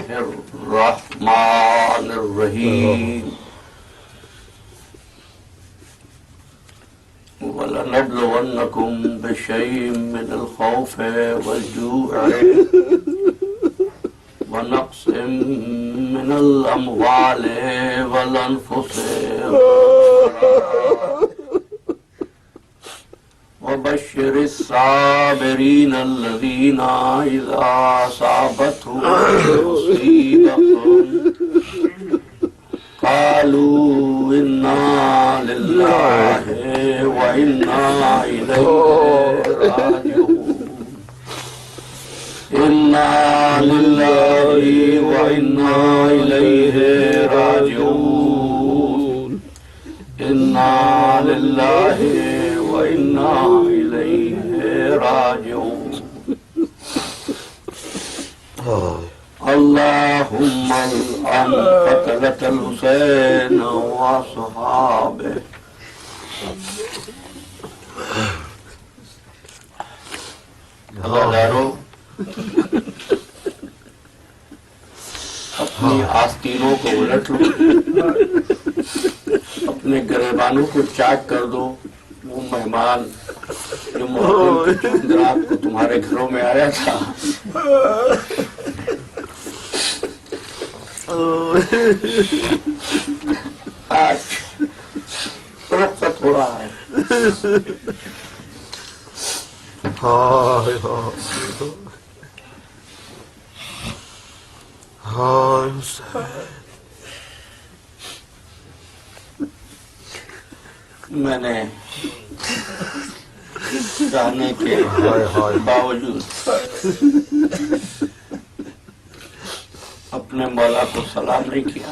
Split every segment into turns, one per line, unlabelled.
الرحمن الرحیم وَلَنَبْلُوَنَّكُمْ بِشَيْءٍ مِّنَ الْخَوْفِ وَالْجُوعِ وَنَقْصٍ مِّنَ الْأَمْوَالِ وَالْأَنفُسِ وَبَشِّرِ الصَّابِرِينَ الَّذِينَ إِذَا أَصَابَتْهُمْ مُصِيبَةٌ قالوا إنا لله وإنا إليه راجعون إنا لله وإنا إليه راجعون إنا لله وإنا إليه راجعون اللهم العن قتلة الحسين وصحابه غدارو اپنی آستینوں کو الٹ لو، اپنے گریبانوں کو چاک کر دو۔ وہ مہمان جو محرم کی چند رات کو تمہارے گھروں میں آیا تھا، آج رخصت ہو رہا ہے۔ میں نے چاہنے کے باوجود اپنے مولا کو سلام نہیں کیا،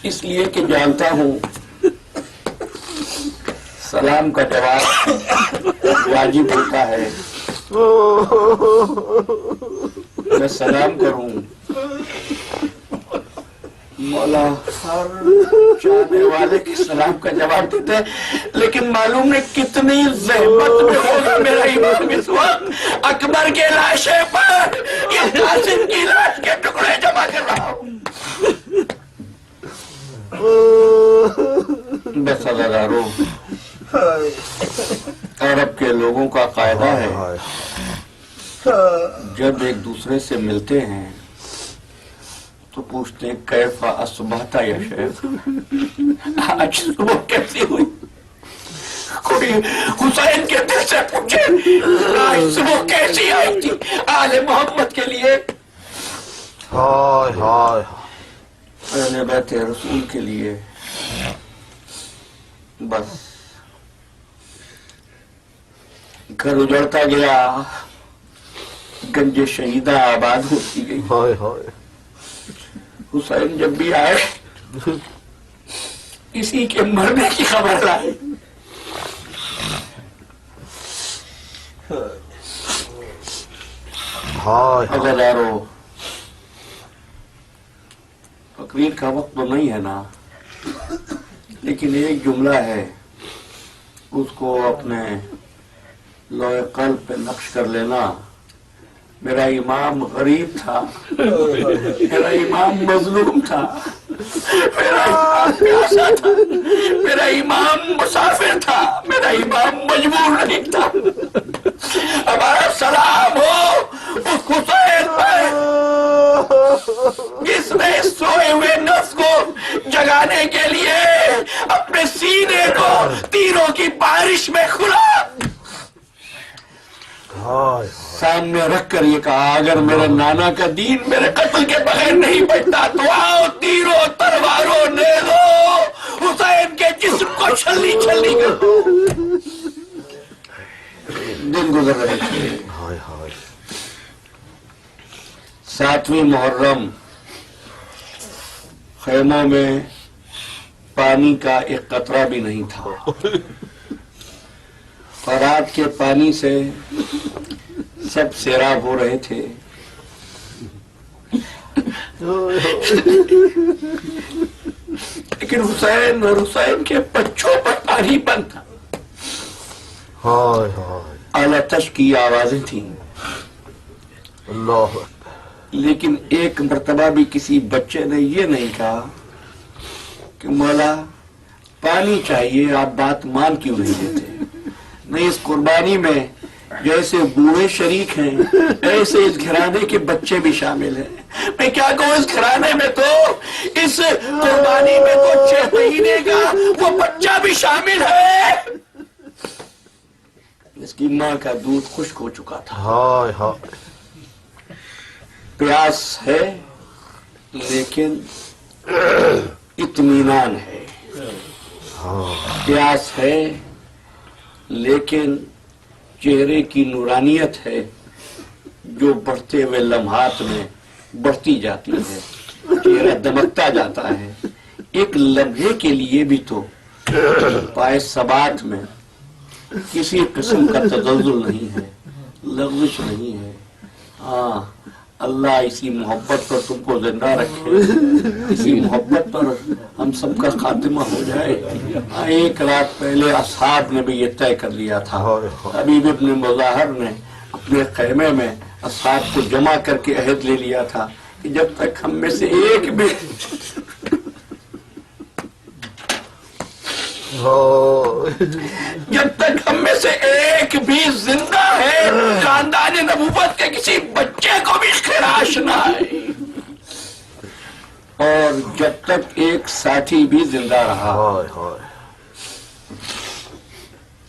اس لیے کہ جانتا ہوں سلام کا جواب واجب ہوتا ہے۔ میں سلام کروں، مولا ہر چاہنے والے کے سلام کا جواب دیتے ہیں، لیکن معلوم نہیں کتنی زحمت میں ہوگا میرا امام اس وقت اکبر کے لاشے پر یہ قاسم کی لاش کے ٹکڑے جمع کر رہا ہوں۔ بس عزیزارو، عرب کے لوگوں کا قاعدہ ہے جب ایک دوسرے سے ملتے ہیں تو پوچھتے ہیں کیف اصبحت یا شیخ، آج صبح کیسی ہوئی؟ کوئی حسین کے دل سے پوچھے آج صبح کیسی آئی تھی آل محمد کے لیے، اہل بیت رسول کے لیے۔ بس گھر اجڑتا گیا، گنج شہیدہ آباد ہوتی گئی۔ حسین جب بھی آئے اسی کے مرنے کی خبر لائے۔ عزیزارو، تقریر کا وقت تو نہیں ہے نا، لیکن ایک جملہ ہے، اس کو اپنے لوح قلب پہ نقش کر لینا۔ میرا امام غریب تھا، میرا امام مظلوم تھا، میرا امام پیاسا تھا، میرا امام مسافر تھا، میرا امام مجبور نہیں تھا۔ ہمارا سلام ہو اس حسین پر جس نے سوئے ہوئے نفس کو جگانے کے لیے اپنے سینے کو تیروں کی بارش میں کھلا، سامنے رکھ کر یہ کہا اگر میرے نانا کا دین میرے قتل کے بغیر نہیں بچتا تو آؤ تیروں تلواروں نیزوں حسین کے جسم کو چھلنی چھلنی کر دو۔ دن گزر رہے تھے، 7ویں محرم، خیموں میں پانی کا ایک قطرہ بھی نہیں تھا، فرات کے پانی سے سب سیراب ہو رہے تھے۔ لیکن حسین اور حسین کے بچوں پر پانی بند تھا۔
ہائے ہائے
آلاتش کی آوازیں تھیں،
اللہ
لیکن ایک مرتبہ بھی کسی بچے نے یہ نہیں کہا کہ مولا پانی چاہیے، آپ بات مان کیوں نہیں دیتے؟ نہیں، اس قربانی میں جیسے بوڑھے شریک ہیں ایسے اس گھرانے کے بچے بھی شامل ہیں۔ میں کیا کہوں، اس گھرانے میں تو اس قربانی میں تو 6 مہینے کا وہ بچہ بھی شامل ہے۔ اس کی ماں کا دودھ خشک ہو چکا تھا،
ہائے ہائے
پیاس ہے لیکن اطمینان ہے، پیاس ہے لیکن چہرے کی نورانیت ہے جو بڑھتے ہوئے لمحات میں بڑھتی جاتی ہے، چہرہ دمکتا جاتا ہے۔ ایک لمحے کے لیے بھی تو پائے ثبات میں کسی قسم کا تزلزل نہیں ہے، لغزش نہیں ہے۔ ہاں، اللہ اسی محبت پر تم کو زندہ رکھے، اسی محبت پر ہم سب کا خاتمہ ہو جائے۔ ایک رات پہلے اصحاب نے بھی یہ طے کر لیا تھا، حبیب ابن مظاہر نے اپنے خیمے میں اصحاب کو جمع کر کے عہد لے لیا تھا کہ جب تک ہم میں سے ایک بھی جب تک ہم میں سے ایک بھی زندہ ہے، خاندان نبوت کے کسی بچے کو بھی خراش نہ آئے، اور جب تک ایک ساتھی بھی زندہ رہا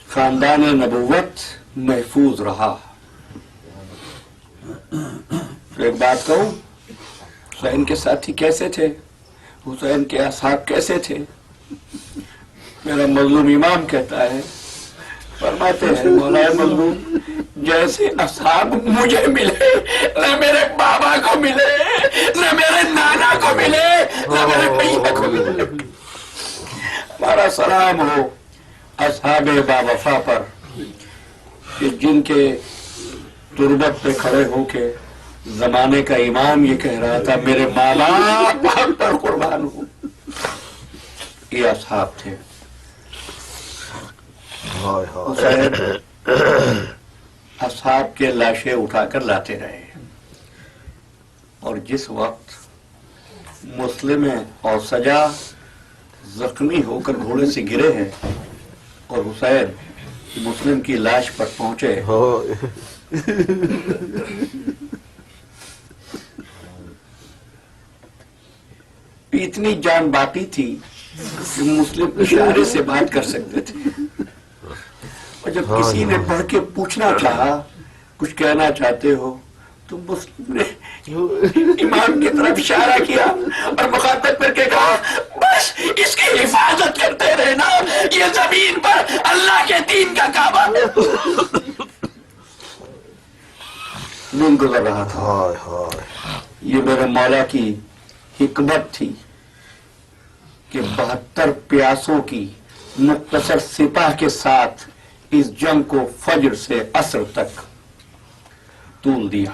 خاندان نبوت محفوظ رہا۔ ایک بات کہوں، حسین کے ساتھی کیسے تھے، حسین کے اصحاب کیسے تھے؟ میرا مظلوم امام کہتا ہے، فرماتے ہیں مولا مظلوم جیسے اصحاب مجھے ملے، نہ میرے بابا کو ملے، نہ میرے نانا کو ملے، نہ میرے بھیا کو ملے۔ ہمارا سلام ہو اصحاب با وفا پر کہ جن کے تربت پہ کھڑے ہو کے زمانے کا امام یہ کہہ رہا تھا میرے ماں باپ پر قربان ہوں۔ یہ اصحاب تھے۔ اصحاب کے لاشیں اٹھا کر لاتے رہے، اور جس وقت مسلم اور سجا زخمی ہو کر گھوڑے سے گرے ہیں اور حسین مسلم کی لاش پر پہنچے، اتنی جان باقی تھی کہ مسلم اشارے سے بات کر سکتے تھے، اور جب کسی نے بڑھ کے پوچھنا چاہا کچھ کہنا چاہتے ہو تو مسلم نے امام کی طرف اشارہ کیا اور مخاطب کر کے کہا بس اس کی حفاظت کرتے رہنا، یہ زمین پر اللہ کے دین کا کعبہ دن گزر رہا تھا۔ یہ میرے مولا کی حکمت تھی کہ 72 پیاسوں کی مختصر سپاہ کے ساتھ اس جنگ کو فجر سے عصر تک طول دیا۔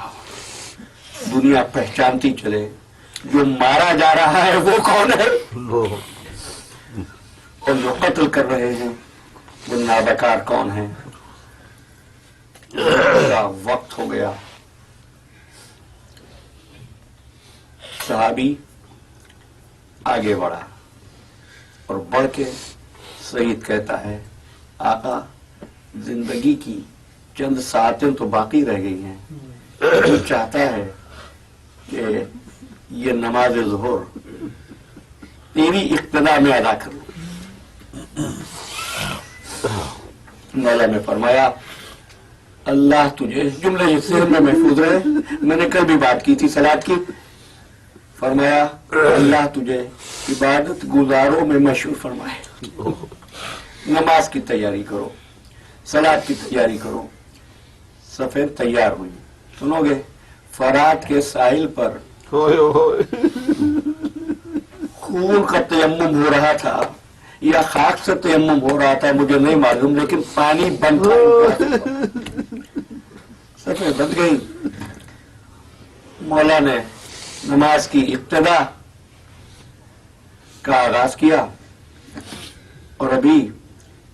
دنیا پہچانتی چلے جو مارا جا رہا ہے وہ کون ہے، اور جو قتل کر رہے ہیں وہ نابکار کون ہیں۔ وقت ہو گیا، صحابی آگے بڑھا اور بڑھ کے سعید کہتا ہے آقا زندگی کی چند ساعتیں تو باقی رہ گئی ہیں، جو چاہتا ہے کہ یہ نماز ظہر تیری اقتدا میں ادا کروں۔ مولا نے فرمایا اللہ تجھے، جملے ذہن میں محفوظ رہے، میں نے کل بھی بات کی تھی صلاۃ کی، فرمایا اللہ تجھے عبادت گزاروں میں مشہور فرمائے، نماز کی تیاری کرو، صلاۃ کی تیاری کرو۔ صفیں تیار ہوئی، سنو گے، فرات کے ساحل پر خون کا تیمم ہو رہا تھا یا خاک سے تیمم ہو رہا تھا مجھے نہیں معلوم، لیکن پانی بند تھا، صفیں بند گئی۔ مولا نے نماز کی ابتدا کا آغاز کیا، اور ابھی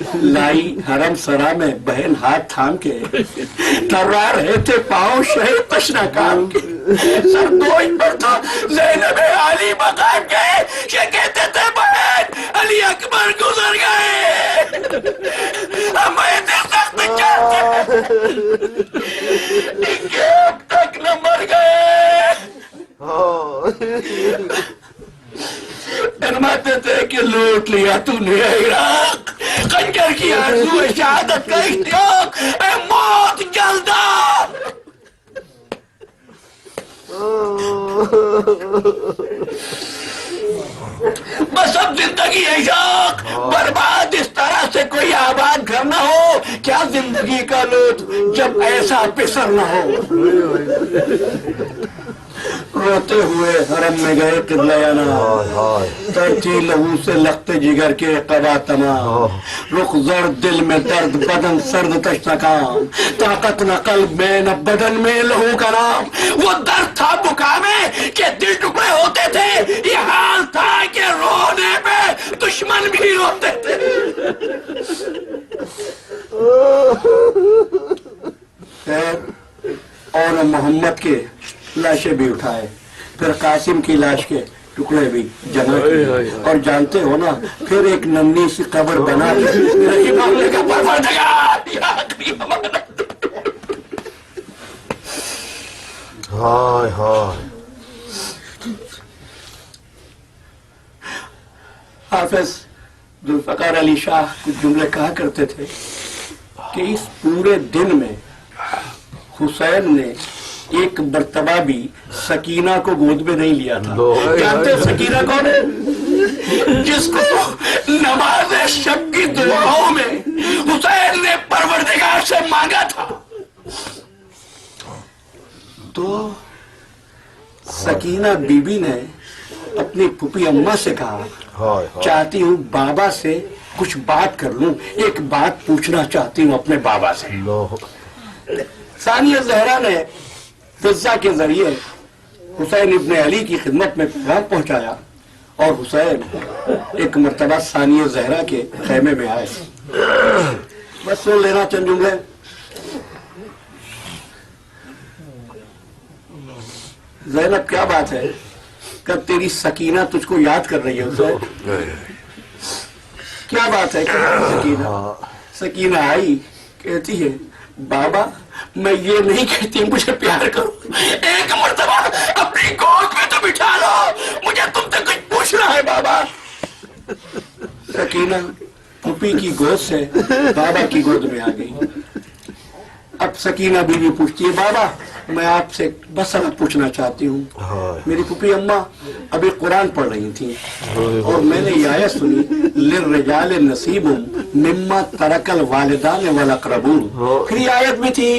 لائی حرم سرا میں بہن ہاتھ تھام کے، ٹرا رہے تھے پاؤں شہر تشنا کام کے، سر دوش پر تھا زینب علی مقام کے، یہ کہتے تھے بہن علی اکبر گزر گئے، ہمیں تھے سخت چاہتے کہ اب تک نہ مر گئے، فرماتے تھے کہ لوٹ لیا تو نے عراق، خنجر کی آرزو شہادت کا اشتیاق، اے موت جلدا، بس اب زندگی ہے شوق، برباد اس طرح سے کوئی آباد گھر نہ ہو، کیا زندگی کا لطف جب ایسا پسر نہ ہو، روتے ہوئے حرم میں گئے قبلہ ترتی لہو سے لخت جگر کے قبا تمام، رخ زرد دل میں درد بدن سرد تشنا کام، طاقت نہ قلب میں نہ بدن میں لہو کا نام، وہ درد تھا بکا میں کہ دل ٹکڑے ہوتے تھے، یہ حال تھا کہ رونے پہ دشمن بھی روتے تھے، اور محمد کے لاشیں بھی اٹھائے، پھر قاسم کی لاش کے ٹکڑے بھی جمع کیے، اور جانتے ہو نا پھر ایک ننھی سی قبر بنا کے رہی معاملے کا پروردگار یہ آخری امانت۔
ہائے ہائے،
حافظ ذوالفقار علی شاہ کچھ جملے کہا کرتے تھے کہ اس پورے دن میں حسین نے ایک مرتبہ بھی سکینہ کو گود میں نہیں لیا تھا۔ جانتے سکینہ کون ہے؟ جس کو نماز شب کی دعاؤں میں حسین نے پروردگار سے مانگا تھا، تو سکینہ بی بی نے اپنی پھوپھی اماں سے کہا چاہتی ہوں بابا سے کچھ بات کر لوں، ایک بات پوچھنا چاہتی ہوں اپنے بابا سے۔ ثانیہ زہرا نے فضہ کے ذریعے حسین ابن علی کی خدمت میں پیغام پہنچایا، اور حسین ایک مرتبہ ثانیہ زہرا کے خیمے میں آئے۔ بس سن لینا چند جملے۔ زینب کیا بات ہے کہ تیری سکینہ تجھ کو یاد کر رہی ہے حسین؟ کیا بات ہے سکینہ؟ سکینہ آئی کہتی ہے بابا میں یہ نہیں کہتی مجھے پیار کرو، ایک مرتبہ اپنی گود میں تو بٹھا لو، مجھے تم سے کچھ پوچھنا ہے بابا۔ سکینہ پھوپھی کی گود سے بابا کی گود میں آ گئی۔ اب سکینہ بیوی پوچھتی ہے بابا میں آپ سے بس سبق پوچھنا چاہتی ہوں، میری پھوپھی اماں ابھی قرآن پڑھ رہی تھی اور میں نے یہ آیت سنی للرجال نصیب مما ترک الوالدان والاقربون، پھر یہ آیت بھی تھی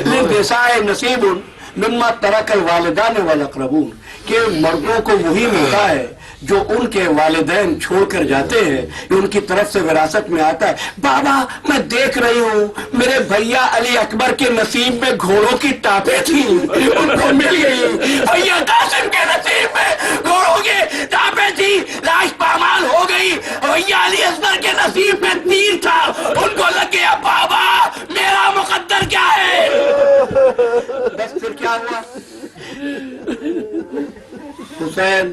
للنساء نصیب مما ترک الوالدان والاقربون، کہ مردوں کو وہی ملتا ہے جو ان کے والدین چھوڑ کر جاتے ہیں، یہ ان کی طرف سے وراثت میں آتا ہے۔ بابا میں دیکھ رہی ہوں میرے بھیا علی اکبر کے نصیب میں گھوڑوں کی ٹاپیں تھیں، ان کو مل گئی، بھیا قاسم کے نصیب میں گھوڑوں کی ٹاپیں تھیں، لاش پامال ہو گئی، بھیا علی اصغر کے نصیب میں تیر تھا، ان کو لگ گیا، بابا میرا مقدر کیا ہے؟ بس پھر کیا ہوا؟ حسین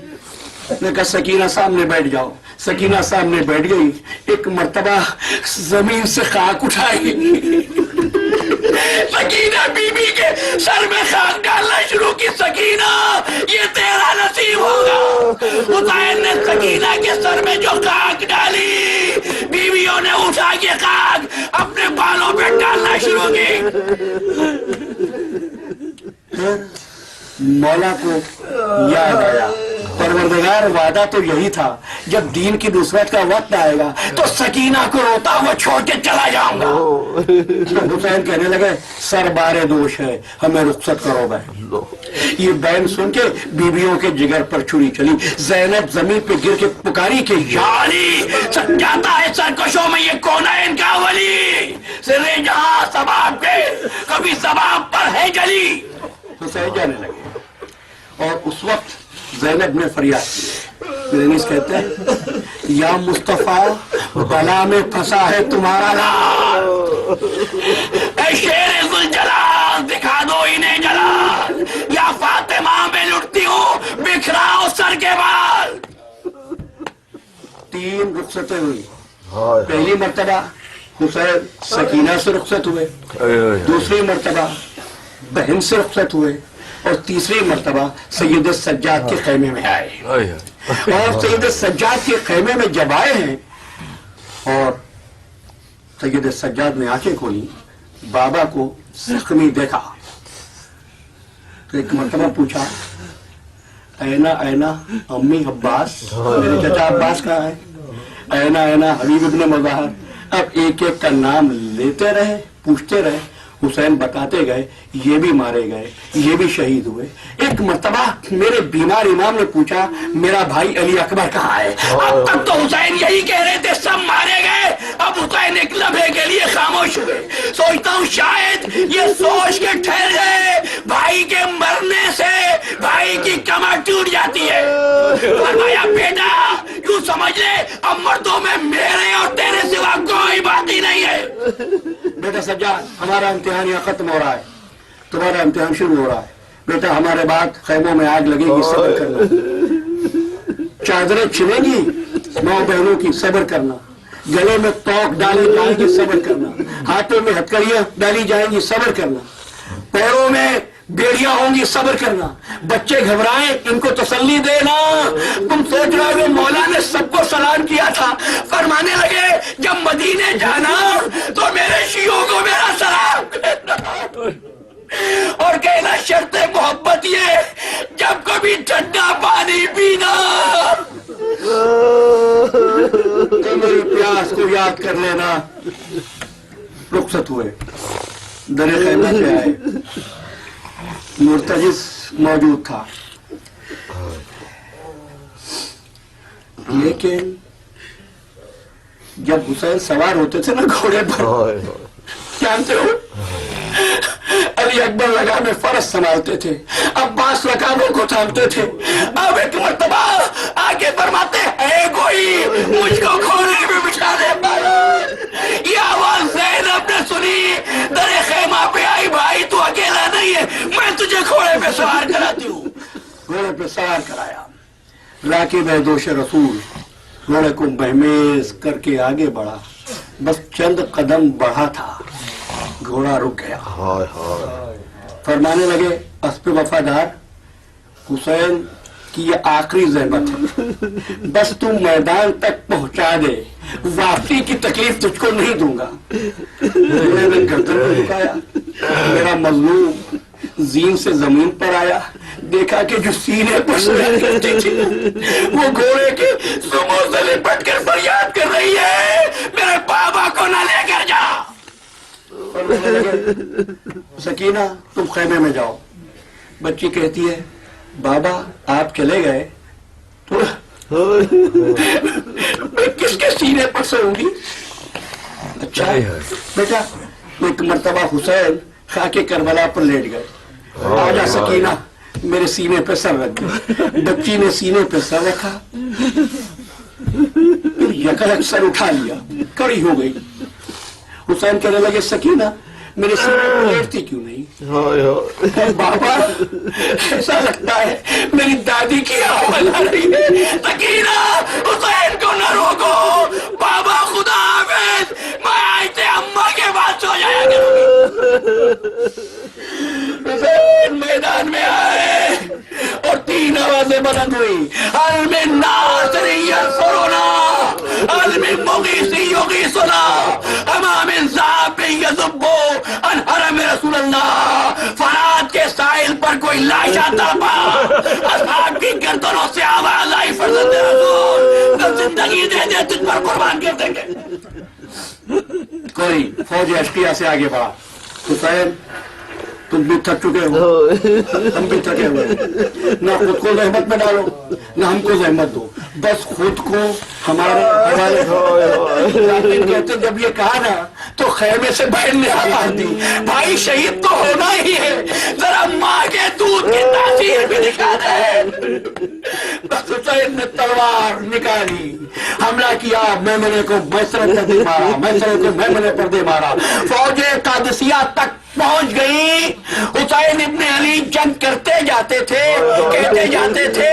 نے کہا سکینہ سامنے بیٹھ جاؤ، سکینہ سامنے بیٹھ گئی، ایک مرتبہ زمین سے خاک اٹھائی، سکینہ بی بی کے سر میں خاک ڈالنا شروع کی، سکینہ یہ تیرا نصیب ہوگا۔ حسین نے سکینہ کے سر میں جو خاک ڈالی، بیویوں نے اٹھا کے خاک اپنے بالوں پہ ڈالنا شروع کی۔ مولا کو یاد آیا پروردگار وعدہ تو یہی تھا جب دین کی نصرت کا وقت آئے گا تو سکینہ کو روتا ہوا چھوڑ کے چلا جاؤں گا۔ حسین کہنے لگے سر بارے دوش ہے ہمیں رخصت کرو بہن۔ یہ بہن سن کے بیویوں کے جگر پر چھری چلی، زینب زمین پہ گر کے پکاری کہ یا علی سمجھاتا ہے سرکشوں میں یہ کون ہے ان کا ولی، سرے جہاں سباب کے کبھی سباب پر ہے جلی۔ حسین جانے لگے اور اس وقت زینب نے فریاد کی، کہتے ہیں یا مصطفیٰ بلا میں پھنسا ہے تمہارا لال. اے شیر ذوالجلال دکھا دو انہیں جلال, یا فاطمہ میں لٹتی ہوں بکھراؤ سر کے بال. 3 رخصتیں ہوئی. پہلی مرتبہ حسین سکینہ سے رخصت ہوئے, دوسری مرتبہ بہن سے رخصت ہوئے, اور تیسری مرتبہ سید سجاد کے خیمے میں آئے. اور سید سجاد کے خیمے میں جب آئے ہیں اور سید سجاد نے آنکھیں کھولی, بابا کو زخمی دیکھا تو ایک مرتبہ پوچھا, اینا اینا امی عباس, میرے چچا عباس کہاں ہے؟ اینا اینا حبیب ابن مظاہر. اب ایک ایک کا نام لیتے رہے, پوچھتے رہے. حسین بتاتے گئے, یہ بھی مارے گئے, یہ بھی شہید ہوئے. ایک مرتبہ میرے بیمار امام نے پوچھا, میرا بھائی علی اکبر کہاں ہے؟ اب تک تو حسین یہی کہہ رہے تھے سب مارے گئے. اب حسین ایک لمحے کے لیے خاموش ہوئے. سوچتا ہوں شاید یہ سوچ کے ٹھہر گئے, بھائی کے مرنے سے بھائی کی کمر ٹوٹ جاتی ہے. فرمایا بیٹا یوں سمجھ لے اب مردوں میں میرے اور تیرے سوا کوئی باقی نہیں ہے. بیٹا سجاد, ہمارا امتحان یہاں ختم ہو رہا ہے, تمہارا امتحان شروع ہو رہا ہے. بیٹا ہمارے بعد خیموں میں آگ لگے گی, صبر کرنا. چادریں چھلیں گی 9 بہنوں کی, صبر کرنا. گلے میں توق ڈالی جائیں گی, صبر کرنا. ہاتھوں میں ہتکڑیاں ڈالی جائیں گی, صبر کرنا. پیروں میں بیڑیاں ہوں گی, صبر کرنا. بچے گھبرائیں, ان کو تسلی دینا. تم سوچ رہے ہو مولا نے سب کو سلام کیا تھا, فرمانے لگے جب مدینے جانا تو میرے شیعوں کو میرا سلام دینا, اور کہنا شرط محبت یہ جب کبھی ٹھنڈا پانی پینا تو میری پیاس کو یاد کر لینا. رخصت ہوئے, در خیمہ سے آئے. مرتجز موجود تھا, لیکن جب حسین سوار ہوتے تھے نا گھوڑے پر, جانتے ہو علی اکبر لگامے فرس سنبھالتے تھے, عباس رکابوں کو تھامتے تھے. اب ایک مرتبہ آگے فرماتے اے کوئی مجھ کو گھوڑے میں بٹھا دے پایا. یہ آواز زینب نے سنی, در خیمہ پہ آئی, بھائی تو اکیلا نہیں ہے, میں تجھے گھوڑے پہ سوار کراتی ہوں. گھوڑے پہ سوار کرایا. راکب دوش رسول گھوڑے کو مہمیز کر کے آگے بڑھا. بس چند قدم بڑھا تھا, گھوڑا رک گیا. فرمانے لگے اسب وفادار, حسین کی یہ آخری زحمت ہے, بس تم میدان تک پہنچا دے, واپسی کی تکلیف تجھ کو نہیں دوں گا. میں نے گردن کو جھکایا, میرا مظلوم زین سے زمین پر آیا, دیکھا کہ جو سینے پر سویا کرتی تھی وہ گھوڑے کے سموں سے لپٹ کر فریاد کر رہی ہے, میرے بابا کو نہ لے کر جا. سکینہ تم خیمے میں جاؤ. بچی کہتی ہے بابا آپ چلے گئے تو میں کس کے سینے پر سوؤں گی. اچھا بیٹا. ایک مرتبہ حسین خاک کربلا پر لیٹ گئے. آجا سکینہ میرے سینے پہ سر رکھ گئے. بچی نے سینے پہ سر رکھا, پھر یکا سر اٹھا لیا, کڑی ہو گئی. حسین کہنے لگے سکینہ میرے سینے پر لیٹتی کیوں نہیں؟ بابا ایسا لگتا ہے میری دادی کی آواز آ رہی ہے. سکینہ حسین کو نہ روکو, بابا خدا حافظ, میں آئے اماں کے بعد سو جایا کروں گی. حسین میدان میں آئے اور 3 آوازیں بلند ہوئی, حل من ناصر ینصرنا, حل من مغیث یغیثنا, اما من ذاب یذب عن حرم رسول اللہ. فرات کے ساحل پر کوئی لاشا تڑپا, اصحاب کی گردنوں سے آواز آئی فرزند رسول تو زندگی دے دے تجھ پر قربان کر دیں گے. کوئی فوج اشقیہ سے آگے بڑھا. حسین تم بھی تھک چکے ہو, ہم بھی تھکے ہوئے, نہ خود کو زحمت میں ڈالو نہ ہم کو زحمت دو, بس خود کو ہمارے حوالے کرو. کہتے جب یہ کہا نا تو خیمے سے بہن نے آواز دی, بھائی شہید تو ہونا ہی ہے. ذرا ماں کے دودھ کی تاثیر بھی دکھا دے. بس حسین نے تلوار نکالی, حملہ کیا, میمنے کو میسرے پر دے مارا, میسرے کو میمنے پر دے مارا. فوجیں قادسیہ تک پہنچ گئی. حسین ابن علی جنگ کرتے جاتے تھے, کہتے جاتے تھے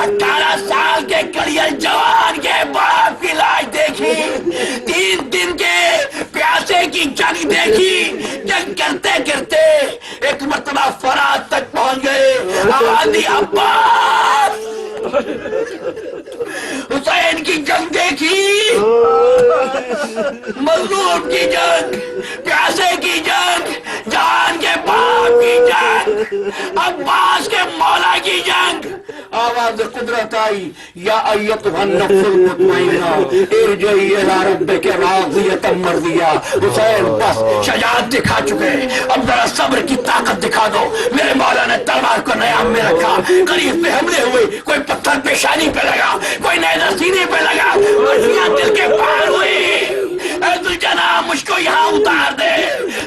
18 سال کے کڑیل جوان کے باپ کی لاش دیکھی, 3 دن کے پیاسے کی جنگ دیکھی. جنگ کرتے کرتے ایک مرتبہ فرات تک پہنچ گئے. آواز دی عباس. حسین کی جنگ دیکھی, مظلوم کی جنگ, پیاسے کی جنگ, جان کے باپ کی جنگ, عباس کے مولا کی جنگ. آواز قدرت آئی, یا ایتھا النفس المطمئنہ ارجعی الی ربک راضیۃ مرضیہ. حسین بس شجاعت دکھا چکے, اب ذرا صبر کی طاقت دکھا دو. میرے مولا نے تلوار کو نیام میں رکھا, قریب پہ حملے ہوئے, کوئی پتھر پیشانی پہ لگا, کوئی نیزہ سینے پہ لگا, مرضیاں دل کے پار ہوئی. اے ذوالجناح مجھ کو یہاں اتار دے.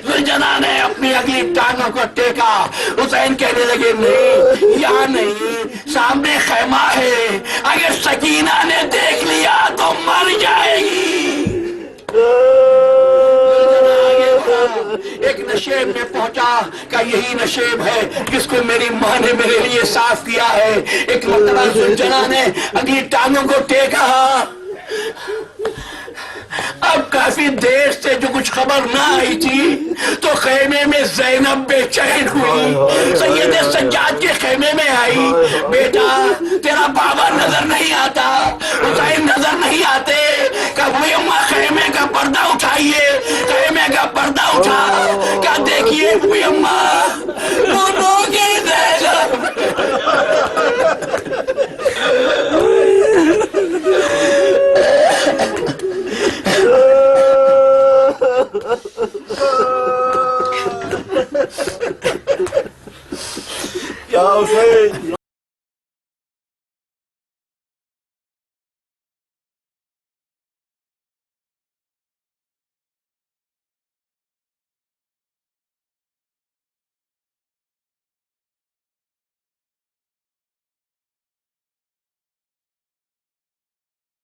ذوالجناح نے اپنی اگلی ٹانگوں کو ٹیکا. حسین کہنے لگے نہیں, یہاں نہیں, سامنے خیمہ ہے, اگر سکینہ نے دیکھ لیا تو مر جائے گی. ایک نشیب میں پہنچا کہ یہی نشیب ہے جس کو میری ماں نے میرے لیے صاف کیا ہے. ایک مرتبہ ذوالجناح نے اگلی ٹانگوں کو ٹیکا. اب کافی دیر سے جو کچھ خبر نہ آئی تھی تو خیمے میں زینب بے چین ہوئی. سید سجاد کے خیمے میں آئی, بیٹا تیرا بابا نظر نہیں آتا, حسین نظر نہیں آتے. کہ بھائی اماں خیمے کا پردہ اٹھائیے, خیمے کا پردہ اٹھا. کیا دیکھیے بھائی اماں رو کے زینب.
یا حسین